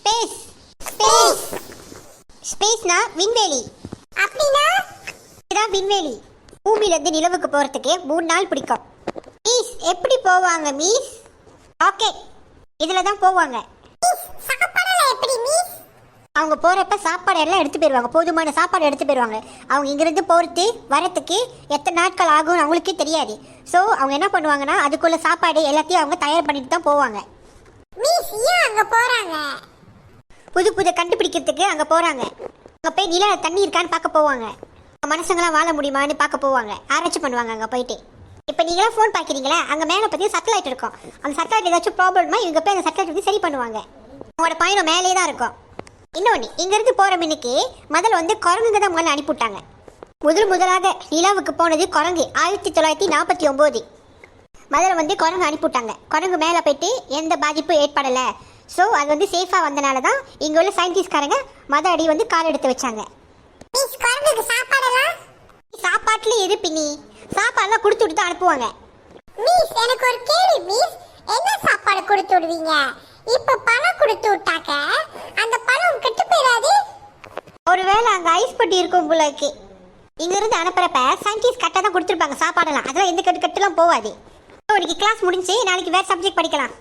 Space space ஸ்பேஸ்னா விண்வெளி. அப்படினா இதுதான் விண்வெளி. பூமியில இருந்து நிலவுக்கு போறதுக்கு 3 நாள் பிடிக்கும். மீஸ் எப்படி போவாங்க மீஸ்? ஓகே, இதுல தான் போவாங்க. சாப்பாடுல எப்படி மீஸ்? அவங்க போறப்ப சாப்பாடு எல்லாம் எடுத்து போயிருவாங்க. போதுமான சாப்பாடு எடுத்து போயிருவாங்க. அவங்க இங்கிருந்து போறது வரத்துக்கு எத்தனை நாட்கள் ஆகும் அவங்களுக்கே தெரியாது. ஸோ அவங்க என்ன பண்ணுவாங்கன்னா அதுக்குள்ள சாப்பாடு எல்லாத்தையும் அவங்க தயார் பண்ணிட்டு தான் போவாங்க. மீஸ் ஏன் அங்க போறாங்க? புது புது கண்டுபிடிக்கிறதுக்கு அங்க போறாங்க. அங்க போய் நில தண்ணி இருக்கான்னு பார்க்க போவாங்க. மனுஷங்களாம் வாழ முடியுமான்னு பார்க்க போவாங்க. ஆராய்ச்சி பண்ணுவாங்க அங்க போயிட்டு. இப்போ நீங்களாம் ஃபோன் பார்க்குறீங்களா, அங்கே மேலே பற்றி சேட்டலைட் இருக்கும். அந்த சேட்டலைட் ஏதாச்சும் ப்ராப்ளம்னா இவங்க போய் அந்த சேட்டலைட் வந்து சரி பண்ணுவாங்க. அவங்களோட பயணம் மேலே தான் இருக்கும். இன்னொன்று, இங்கேருந்து போகிற மின்னுக்கு முதல்ல வந்து குரங்குங்க தான் முதல்ல அனுப்பிவிட்டாங்க. முதலாக நிலாவுக்கு போனது குரங்கு 1949. முதல்ல வந்து குரங்கு அனுப்பிவிட்டாங்க. குரங்கு மேலே போயிட்டு எந்த பாதிப்பும் ஏற்படலை. ஸோ அது வந்து சேஃபாக வந்தனால தான் இங்கே உள்ள சயின்டிஸ்ட்காரங்க அடி வந்து கால் எடுத்து வச்சாங்க. சாப்பாட்டுல எது பின்னி சாப்பாடுலாம் கொடுத்து விட்டு தான் அனுப்புவாங்க. மீஸ் எனக்கு ஒரு கேள்வி மீஸ், என்ன சாப்பாடு கொடுத்து விடுவீங்க? இப்ப பணம் கொடுத்து விட்டாக்க அந்த பணம் கெட்டு போயிடாது? ஒருவேளை அங்க ஐஸ் பட்டி இருக்கும் போல இருக்கு. இங்க இருந்து அனுப்புறப்ப சயின்டிஸ்ட் கரெக்டாக தான் கொடுத்துருப்பாங்க சாப்பாடெல்லாம். அதெல்லாம் எந்த கட்டுலாம் போகாது. இன்னைக்கு கிளாஸ் முடிஞ்சு நாளைக்கு வேற சப்ஜெக்ட் படிக்கலாம்.